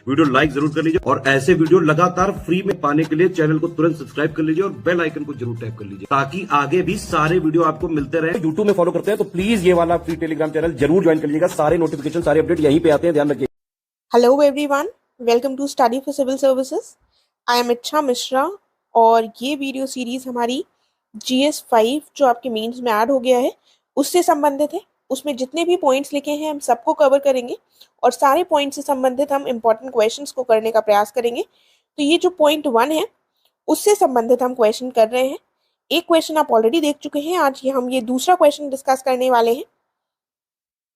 Video like जरूर कर लीजिए और ऐसे वीडियो लगातार फ्री में पाने के लिए चैनल को तुरंत सब्सक्राइब कर लीजिए और बेल आइकन को जरूर टैप कर लीजिए ताकि आगे भी सारे वीडियो आपको मिलते रहे। यूट्यूब में फॉलो करते हैं तो प्लीज ये वाला फ्री टेलीग्राम चैनल जरूर ज्वाइन कर लीजिएगा। सारे नोटिफिकेशन, सारे अपडेट यहीं पे आते हैं, ध्यान रखिए। Hello everyone, welcome to study for civil services. I am Ichha Mishra और ये वीडियो सीरीज हमारी GS5 जो आपके मेंस में ऐड हो गया है उससे संबंधित है। उसमें जितने भी पॉइंट्स लिखे हैं हम सबको कवर करेंगे और सारे पॉइंट से संबंधित हम इंपॉर्टेंट क्वेश्चंस को करने का प्रयास करेंगे। तो ये जो पॉइंट 1 है उससे संबंधित हम क्वेश्चन कर रहे हैं। एक क्वेश्चन आप ऑलरेडी देख चुके हैं, आज हम ये दूसरा क्वेश्चन डिस्कस करने वाले हैं,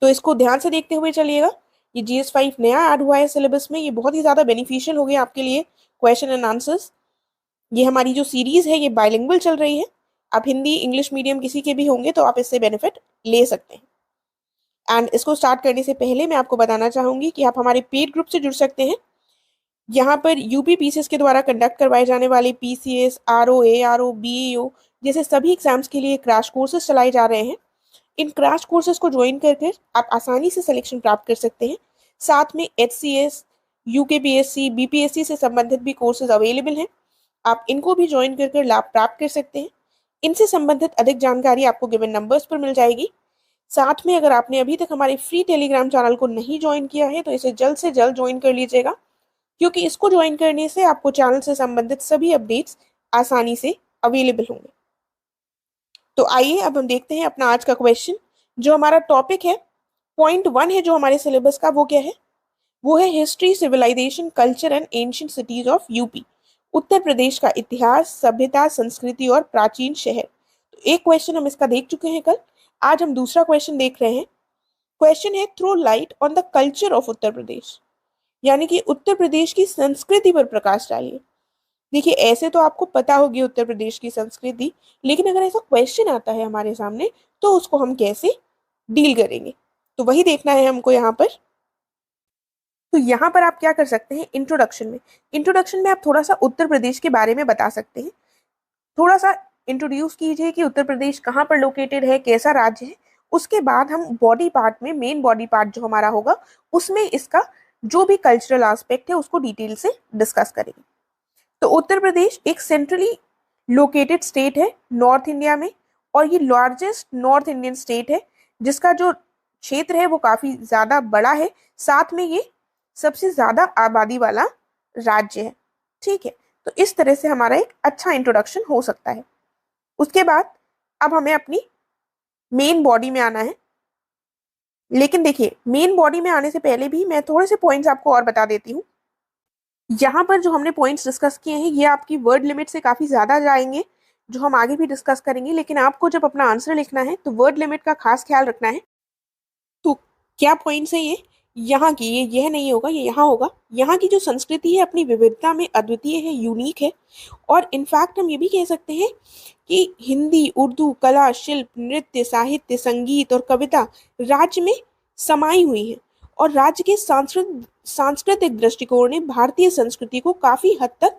तो इसको ध्यान से देखते हुए चलिएगा। ये GS5 नया ऐड हुआ है सिलेबस में, ये बहुत ही ज़्यादा बेनिफिशियल हो गया आपके लिए क्वेश्चन एंड आंसर्स। ये हमारी जो सीरीज़ है ये बाइलिंगुअल चल रही है, आप हिंदी इंग्लिश मीडियम किसी के भी होंगे तो आप इससे बेनिफिट ले सकते हैं। एंड इसको स्टार्ट करने से पहले मैं आपको बताना चाहूँगी कि आप हमारे पेड ग्रुप से जुड़ सकते हैं। यहाँ पर यूपी पीसीएस के द्वारा कंडक्ट करवाए जाने वाले PCS, RO, ARO, BEO जैसे सभी एग्जाम्स के लिए क्रैश कोर्सेज चलाए जा रहे हैं। इन क्रैश कोर्सेज को ज्वाइन करके आप आसानी से सिलेक्शन प्राप्त कर सकते हैं। साथ में HCS, UKPSC, BPSC से संबंधित भी कोर्सेज अवेलेबल हैं, आप इनको भी ज्वाइन करके लाभ प्राप्त कर सकते हैं। इनसे संबंधित अधिक जानकारी आपको गिवन नंबर्स पर मिल जाएगी। साथ में अगर आपने अभी तक हमारे फ्री टेलीग्राम चैनल को नहीं ज्वाइन किया है तो इसे जल्द से जल्द ज्वाइन कर लीजिएगा, क्योंकि इसको ज्वाइन करने से आपको चैनल से संबंधित सभी अपडेट्स आसानी से अवेलेबल होंगे। तो आइए अब हम देखते हैं अपना आज का क्वेश्चन। जो हमारा टॉपिक है, पॉइंट 1 है जो हमारे सिलेबस का, वो क्या है? वो है history, civilisation, culture and ancient cities of UP. Uttar Pradesh का इतिहास, सभ्यता, संस्कृति और प्राचीन शहर। तो एक क्वेश्चन हम इसका देख चुके हैं कल, आज हम दूसरा क्वेश्चन देख रहे हैं। क्वेश्चन है throw light on the culture of Uttar Pradesh, यानी कि उत्तर प्रदेश की संस्कृति पर प्रकाश डालिए। देखिए, ऐसे तो आपको पता होगी उत्तर प्रदेश की संस्कृति, लेकिन अगर ऐसा क्वेश्चन आता है हमारे सामने तो उसको हम कैसे डील करेंगे, तो वही देखना है हमको यहाँ पर। तो यहाँ पर आप क्या कर सकते हैं, इंट्रोडक्शन में आप थोड़ा सा उत्तर प्रदेश के बारे में बता सकते हैं। थोड़ा सा इंट्रोड्यूस कीजिए कि उत्तर प्रदेश कहाँ पर लोकेटेड है, कैसा राज्य है। उसके बाद हम बॉडी पार्ट में, मेन बॉडी पार्ट जो हमारा होगा उसमें इसका जो भी कल्चरल एस्पेक्ट है उसको डिटेल से डिस्कस करेंगे। तो उत्तर प्रदेश एक सेंट्रली लोकेटेड स्टेट है नॉर्थ इंडिया में, और ये लार्जेस्ट नॉर्थ इंडियन स्टेट है, जिसका जो क्षेत्र है वो काफी ज्यादा बड़ा है। साथ में ये सबसे ज्यादा आबादी वाला राज्य है। ठीक है, तो इस तरह से हमारा एक अच्छा इंट्रोडक्शन हो सकता है। उसके बाद अब हमें अपनी मेन बॉडी में आना है। लेकिन देखिए, मेन बॉडी में आने से पहले भी मैं थोड़े से पॉइंट्स आपको और बता देती हूँ। यहाँ पर जो हमने पॉइंट्स डिस्कस किए हैं ये आपकी वर्ड लिमिट से काफ़ी ज़्यादा जाएंगे, जो हम आगे भी डिस्कस करेंगे। लेकिन आपको जब अपना आंसर लिखना है तो वर्ड लिमिट का खास ख्याल रखना है। तो क्या पॉइंट्स है ये? यहाँ की यह नहीं होगा, ये यहाँ होगा। यहाँ की जो संस्कृति है अपनी विविधता में अद्वितीय है, यूनिक है। और इनफैक्ट हम ये भी कह सकते हैं कि हिंदी, उर्दू, कला, शिल्प, नृत्य, साहित्य, संगीत और कविता राज्य में समाई हुई है। और राज्य के सांस्कृतिक दृष्टिकोण ने भारतीय संस्कृति को काफी हद तक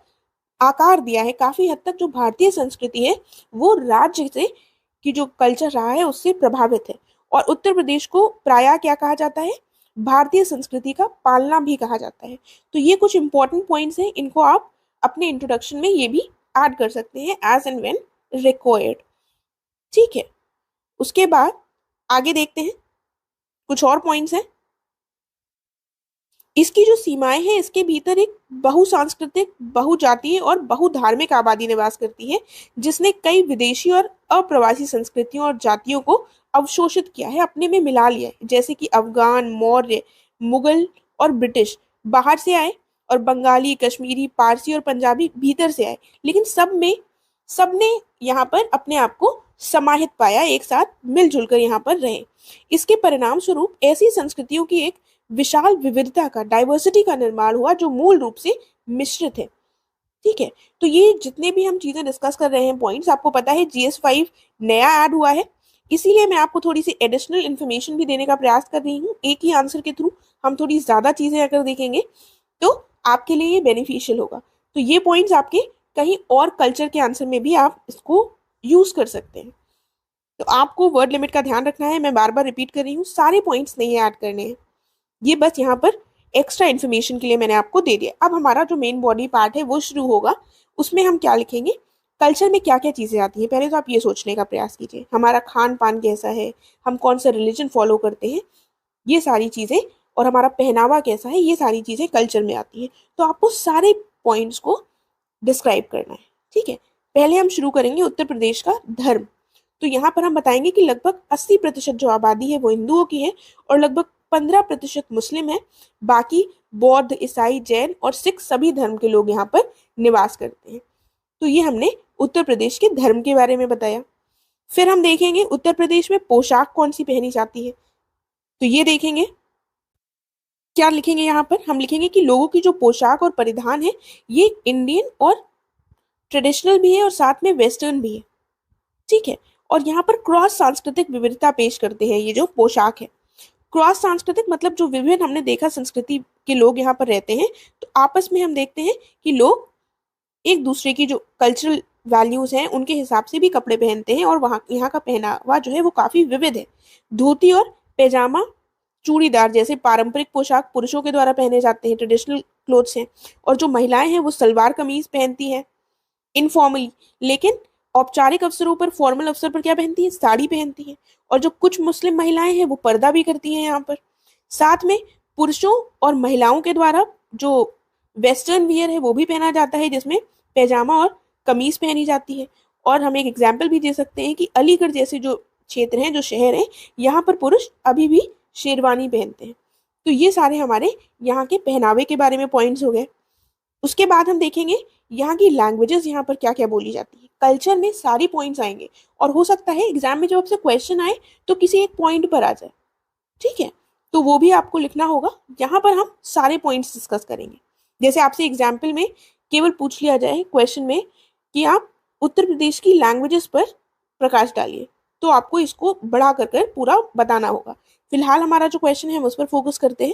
आकार दिया है। काफी हद तक जो भारतीय संस्कृति है वो राज्य से की जो कल्चर रहा है उससे प्रभावित है। और उत्तर प्रदेश को प्रायः क्या कहा जाता है, भारतीय संस्कृति का पालना भी कहा जाता है। तो ये कुछ इंपॉर्टेंट पॉइंट्स हैं, इनको आप अपने इंट्रोडक्शन में ये भी ऐड कर सकते हैं एज एंड व्हेन रिक्वायर्ड। ठीक है, उसके बाद आगे देखते हैं, कुछ और पॉइंट्स हैं। इसकी जो सीमाएं हैं, इसके भीतर एक बहुसांस्कृतिक, बहुजातीय और बहुधार्मिक आबादी निवास करती है, जिसने कई विदेशी और अप्रवासी संस्कृतियों और जातियों को अवशोषित किया है, अपने में मिला लिया है। जैसे कि अफगान, मौर्य, मुगल और ब्रिटिश बाहर से आए, और बंगाली, कश्मीरी, पारसी और पंजाबी भीतर से आए, लेकिन सबने यहाँ पर अपने आप को समाहित पाया, एक साथ मिलजुल कर यहाँ पर रहे। इसके परिणाम स्वरूप ऐसी संस्कृतियों की एक विशाल विविधता का, डाइवर्सिटी का निर्माण हुआ, जो मूल रूप से मिश्रित है। ठीक है, तो ये जितने भी हम चीजें डिस्कस कर रहे हैं पॉइंट्स, आपको पता है GS5 नया ऐड हुआ है, इसीलिए मैं आपको थोड़ी सी एडिशनल इन्फॉर्मेशन भी देने का प्रयास कर रही हूँ। एक ही आंसर के थ्रू हम थोड़ी ज्यादा चीजें अगर देखेंगे तो आपके लिए ये बेनिफिशियल होगा। तो ये पॉइंट्स आपके कहीं और कल्चर के आंसर में भी आप इसको यूज कर सकते हैं। तो आपको वर्ड लिमिट का ध्यान रखना है, मैं बार बार रिपीट कर रही हूँ, सारे पॉइंट्स नहीं ऐड करने हैं, ये बस यहाँ पर एक्स्ट्रा इन्फॉर्मेशन के लिए मैंने आपको दे दिया। अब हमारा जो मेन बॉडी पार्ट है वो शुरू होगा। उसमें हम क्या लिखेंगे, कल्चर में क्या क्या चीज़ें आती हैं। पहले तो आप ये सोचने का प्रयास कीजिए, हमारा खान पान कैसा है, हम कौन सा रिलीजन फॉलो करते हैं, ये सारी चीज़ें, और हमारा पहनावा कैसा है, ये सारी चीज़ें कल्चर में आती हैं। तो आपको सारे पॉइंट्स को डिस्क्राइब करना है, ठीक है। पहले हम शुरू करेंगे उत्तर प्रदेश का धर्म। तो यहाँ पर हम बताएंगे कि लगभग 80% जो आबादी है वो हिंदुओं की है और लगभग 15% मुस्लिम है। बाकी बौद्ध, ईसाई, जैन और सिख सभी धर्म के लोग यहाँ पर निवास करते हैं। तो ये हमने उत्तर प्रदेश के धर्म के बारे में बताया। फिर हम देखेंगे उत्तर प्रदेश में पोशाक कौन सी पहनी जाती है। तो ये देखेंगे, क्या लिखेंगे यहाँ पर, हम लिखेंगे कि लोगों की जो पोशाक और परिधान है ये इंडियन और ट्रेडिशनल भी है और साथ में वेस्टर्न भी है, ठीक है। और यहाँ पर क्रॉस सांस्कृतिक विविधता पेश करते हैं ये जो पोशाक है। क्रॉस सांस्कृतिक मतलब जो विभिन्न हमने देखा संस्कृति के लोग यहाँ पर रहते हैं, तो आपस में हम देखते हैं कि लोग एक दूसरे की जो कल्चरल वैल्यूज हैं उनके हिसाब से भी कपड़े पहनते हैं और वहाँ यहाँ का पहनावा जो है वो काफी विविध है। धोती और पैजामा, चूड़ीदार जैसे पारंपरिक पोशाक पुरुषों के द्वारा पहने जाते हैं, ट्रेडिशनल क्लोथ्स हैं। और जो महिलाएं हैं वो सलवार कमीज पहनती हैं इनफॉर्मली, लेकिन औपचारिक अवसरों पर, फॉर्मल अवसर पर क्या पहनती है, साड़ी पहनती है। और जो कुछ मुस्लिम महिलाएं हैं वो पर्दा भी करती हैं यहाँ पर। साथ में पुरुषों और महिलाओं के द्वारा जो वेस्टर्न वियर है वो भी पहना जाता है, जिसमें पैजामा और कमीज पहनी जाती है। और हम एक एग्जाम्पल भी दे सकते हैं कि अलीगढ़ जैसे जो क्षेत्र हैं, जो शहर हैं, यहाँ पर पुरुष अभी भी शेरवानी पहनते हैं। तो ये सारे हमारे यहाँ के पहनावे के बारे में पॉइंट्स हो गए। उसके बाद हम देखेंगे यहाँ की लैंग्वेजेस, यहाँ पर क्या क्या बोली जाती है। कल्चर में सारी पॉइंट्स आएंगे और हो सकता है एग्जाम में जब आपसे क्वेश्चन आए तो किसी एक पॉइंट पर आ जाए, ठीक है। तो वो भी आपको लिखना होगा। यहाँ पर हम सारे पॉइंट्स डिस्कस करेंगे। जैसे आपसे एग्जाम्पल में केवल पूछ लिया जाए क्वेश्चन में कि आप उत्तर प्रदेश की लैंग्वेजेस पर प्रकाश डालिए, तो आपको इसको बढ़ा कर पूरा बताना होगा। फिलहाल हमारा जो क्वेश्चन है हम उस पर फोकस करते हैं।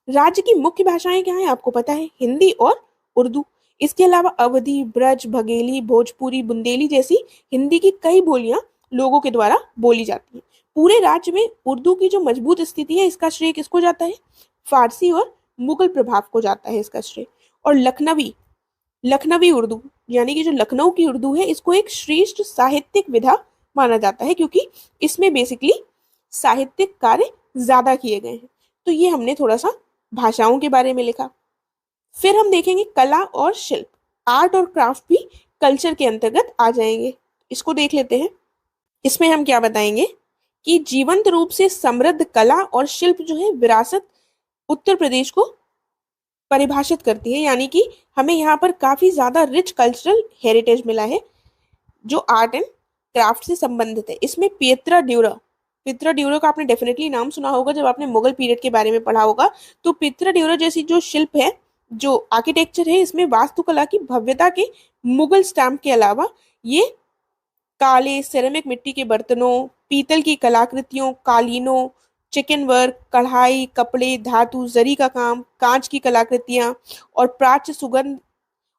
राज्य की मुख्य भाषाएं क्या हैं, आपको पता है, हिंदी और उर्दू। इसके अलावा अवधी, ब्रज, बघेली, भोजपुरी, बुंदेली जैसी हिंदी की कई बोलियां लोगों के द्वारा बोली जाती हैं। पूरे राज्य में उर्दू की जो मजबूत स्थिति है इसका श्रेय किसको जाता है, फारसी और मुगल प्रभाव को जाता है इसका श्रेय। और लखनवी उर्दू यानी कि जो लखनऊ की उर्दू है इसको एक श्रेष्ठ साहित्यिक विधा माना जाता है, क्योंकि इसमें बेसिकली साहित्यिक कार्य ज्यादा किए गए हैं। तो ये हमने थोड़ा सा भाषाओं के बारे में लिखा। फिर हम देखेंगे कला और शिल्प, आर्ट और क्राफ्ट भी कल्चर के अंतर्गत आ जाएंगे। इसको देख लेते हैं। इसमें हम क्या बताएंगे कि जीवंत रूप से समृद्ध कला और शिल्प जो है विरासत उत्तर प्रदेश को परिभाषित करती है, यानी कि हमें यहाँ पर काफी ज्यादा रिच कल्चरल हेरिटेज मिला है जो आर्ट एंड क्राफ्ट से संबंधित है। इसमें पियत्रा ड्यूरा का आपने डेफिनेटली नाम सुना होगा जब आपने मुगल पीरियड के बारे में पढ़ा होगा। तो पियत्रा ड्यूरा जैसी जो शिल्प है, जो आर्किटेक्चर है, इसमें वास्तुकला की भव्यता के मुगल स्टैम्प के अलावा ये काले सेरेमिक मिट्टी के बर्तनों, पीतल की कलाकृतियों, कालीनों, चिकन वर्क, कढ़ाई, कपड़े, धातु, जरी का काम, कांच की कलाकृतियां और प्राच्य सुगंध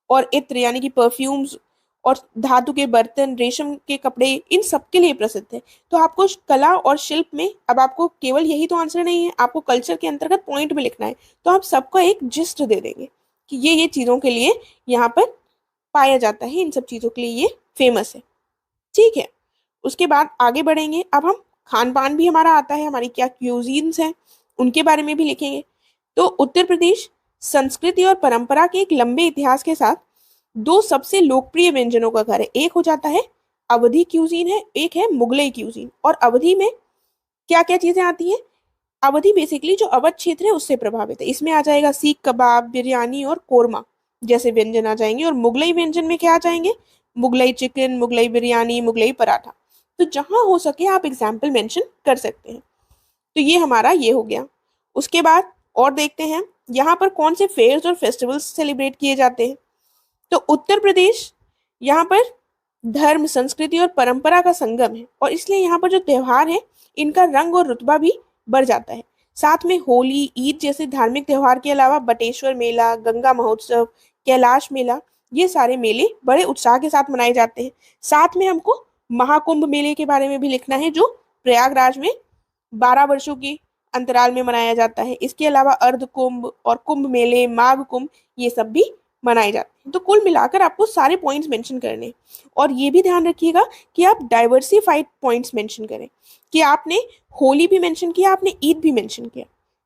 और इत्र यानी कि परफ्यूम्स और धातु के बर्तन, रेशम के कपड़े, इन सब के लिए प्रसिद्ध है। तो आपको कला और शिल्प में, अब आपको केवल यही तो आंसर नहीं है, आपको कल्चर के अंतर्गत पॉइंट में लिखना है। तो आप सबका एक जिस्ट दे देंगे कि ये चीजों के लिए यहाँ पर पाया जाता है, इन सब चीजों के लिए ये फेमस है, ठीक है। उसके बाद आगे बढ़ेंगे। अब हम खान पान भी हमारा आता है, हमारी क्या क्यूजीन्स हैं उनके बारे में भी लिखेंगे। तो उत्तर प्रदेश संस्कृति और परंपरा के एक लंबे इतिहास के साथ दो सबसे लोकप्रिय व्यंजनों का घर है। एक हो जाता है अवधी क्यूजीन है, एक है मुगलई क्यूजीन। और अवधी में क्या क्या चीजें आती हैं, अवधी बेसिकली जो अवध क्षेत्र है उससे प्रभावित है। इसमें आ जाएगा सीख कबाब, बिरयानी और कोरमा जैसे व्यंजन आ जाएंगे। और मुगलई व्यंजन में क्या आ जाएंगे, मुगलई चिकन, मुगलई बिरयानी, मुगलई पराठा। तो जहां हो सके आप एग्जाम्पल मेंशन कर सकते हैं। तो ये हमारा ये हो गया। उसके बाद और देखते हैं यहाँ पर कौन से फेयर्स और फेस्टिवल्स सेलिब्रेट किए जाते हैं। तो उत्तर प्रदेश यहाँ पर धर्म, संस्कृति और परंपरा का संगम है और इसलिए यहाँ पर जो त्योहार है इनका रंग और रुतबा भी बढ़ जाता है। साथ में होली, ईद जैसे धार्मिक त्योहार के अलावा बटेश्वर मेला, गंगा महोत्सव, कैलाश मेला, ये सारे मेले बड़े उत्साह के साथ मनाए जाते हैं। साथ में हमको महाकुंभ मेले के बारे में भी लिखना है जो प्रयागराज में 12 वर्षों के अंतराल में मनाया जाता है। इसके अलावा अर्ध कुंभ और कुंभ मेले, माघ कुंभ, ये सब भी मनाए जाते हैं। तो कुल मिलाकर आपको सारे पॉइंट्स मेंशन करने हैं। और ये भी ध्यान रखिएगा कि आप डाइवर्सिफाइड पॉइंट्स मेंशन करें, कि आपने होली भी मेंशन किया, आपने ईद भी मेंशन किया,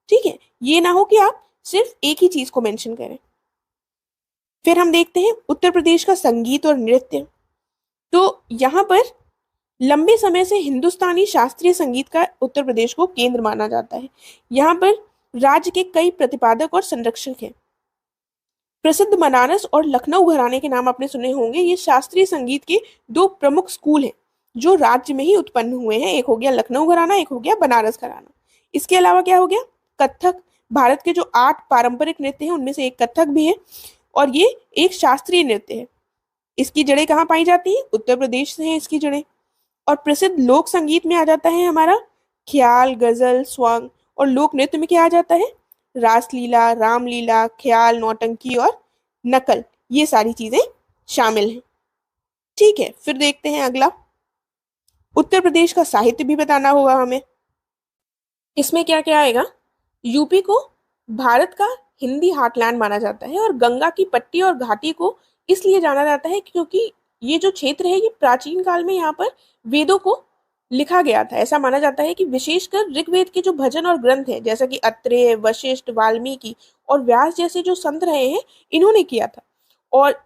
ठीक है। ये ना हो कि आप सिर्फ एक ही चीज को मेंशन करें। फिर हम देखते हैं उत्तर प्रदेश का संगीत और नृत्य। तो यहाँ पर लंबे समय से हिंदुस्तानी शास्त्रीय संगीत का उत्तर प्रदेश को केंद्र माना जाता है। यहाँ पर राज्य के कई प्रतिपादक और संरक्षक हैं। प्रसिद्ध बनारस और लखनऊ घराने के नाम आपने सुने होंगे। ये शास्त्रीय संगीत के दो प्रमुख स्कूल हैं जो राज्य में ही उत्पन्न हुए हैं। एक हो गया लखनऊ घराना, एक हो गया बनारस घराना। इसके अलावा क्या हो गया, कथक। भारत के जो 8 पारंपरिक नृत्य हैं उनमें से एक कथक भी है और ये एक शास्त्रीय नृत्य है। इसकी जड़ें कहाँ पाई जाती हैं, उत्तर प्रदेश से हैं इसकी जड़ें। और प्रसिद्ध लोक संगीत में आ जाता है हमारा ख्याल, गजल, स्वांग। और लोक नृत्य में क्या आ जाता है, रासलीला, रामलीला, ख्याल, नौटंकी और नकल, ये सारी चीजें शामिल हैं। ठीक है, फिर देखते हैं अगला। उत्तर प्रदेश का साहित्य भी बताना होगा हमें। इसमें क्या क्या आएगा, यूपी को भारत का हिंदी हार्टलैंड माना जाता है और गंगा की पट्टी और घाटी को इसलिए जाना जाता है क्योंकि ये जो क्षेत्र है ये प्राचीन काल में यहाँ पर वेदों को लिखा गया था। ऐसा माना जाता है कि विशेषकर ऋग्वेद के जो भजन और ग्रंथ हैं जैसा कि अत्रेय, वशिष्ठ, वाल्मीकि और व्यास जैसे जो संत रहे हैं इन्होंने किया था। और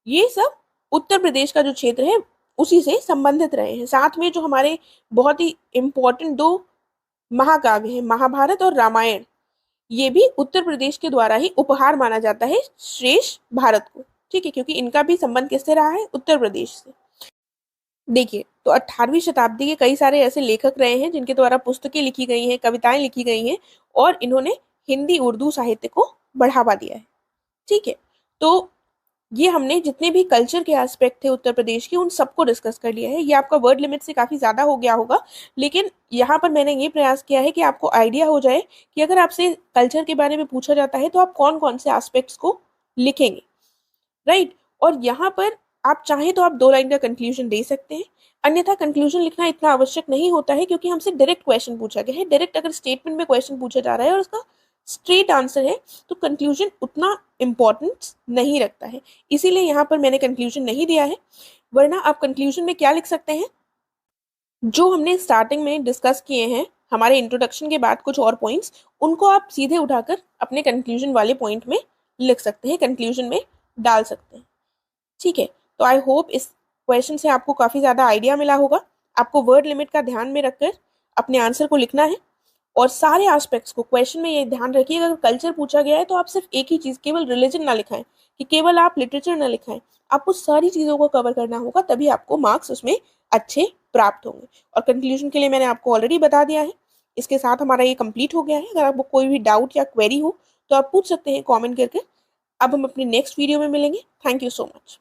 ये सब उत्तर प्रदेश का जो क्षेत्र है उसी से संबंधित रहे हैं। साथ में जो हमारे बहुत ही इम्पोर्टेंट 2 महाकाव्य हैं, महाभारत और रामायण, ये भी उत्तर प्रदेश के द्वारा ही उपहार माना जाता है शेष भारत को। ठीक है, क्योंकि इनका भी संबंध किससे रहा है, उत्तर प्रदेश से। देखिए, तो 18वीं शताब्दी के कई सारे ऐसे लेखक रहे हैं जिनके द्वारा पुस्तकें लिखी गई हैं, कविताएं लिखी गई हैं और इन्होंने हिंदी उर्दू साहित्य को बढ़ावा दिया है। ठीक है, तो ये हमने जितने भी कल्चर के एस्पेक्ट थे उत्तर प्रदेश के उन सबको डिस्कस कर लिया है। ये आपका वर्ड लिमिट से काफ़ी ज़्यादा हो गया होगा, लेकिन यहाँ पर मैंने ये प्रयास किया है कि आपको आइडिया हो जाए कि अगर आपसे कल्चर के बारे में पूछा जाता है तो आप कौन कौन से एस्पेक्ट्स को लिखेंगे, राइट। और यहाँ पर आप चाहें तो आप 2 लाइन का कंक्लूजन दे सकते हैं, अन्यथा कंक्लूजन लिखना इतना आवश्यक नहीं होता है क्योंकि हमसे डायरेक्ट क्वेश्चन पूछा गया है। डायरेक्ट अगर स्टेटमेंट में क्वेश्चन पूछा जा रहा है और उसका स्ट्रेट आंसर है तो कंक्लूजन उतना इम्पोर्टेंस नहीं रखता है, इसीलिए यहाँ पर मैंने कंक्लूजन नहीं दिया है। वरना आप कंक्लूजन में क्या लिख सकते हैं, जो हमने स्टार्टिंग में डिस्कस किए हैं हमारे इंट्रोडक्शन के बाद कुछ और पॉइंट्स, उनको आप सीधे उठाकर अपने कंक्लूजन वाले पॉइंट में लिख सकते हैं, कंक्लूजन में डाल सकते हैं। ठीक है, तो आई होप इस क्वेश्चन से आपको काफ़ी ज़्यादा आइडिया मिला होगा। आपको वर्ड लिमिट का ध्यान में रखकर अपने आंसर को लिखना है और सारे एस्पेक्ट्स को क्वेश्चन में ये ध्यान रखिएगा। अगर कल्चर पूछा गया है तो आप सिर्फ एक ही चीज़, केवल रिलीजन ना लिखाएं कि केवल आप लिटरेचर ना लिखाएं, आपको सारी चीज़ों को कवर करना होगा, तभी आपको मार्क्स उसमें अच्छे प्राप्त होंगे। और कंक्लूजन के लिए मैंने आपको ऑलरेडी बता दिया है। इसके साथ हमारा ये कंप्लीट हो गया है। अगर आपको कोई भी डाउट या क्वेरी हो तो आप पूछ सकते हैं कॉमेंट करके। अब हम अपने नेक्स्ट वीडियो में मिलेंगे। Thank you so much.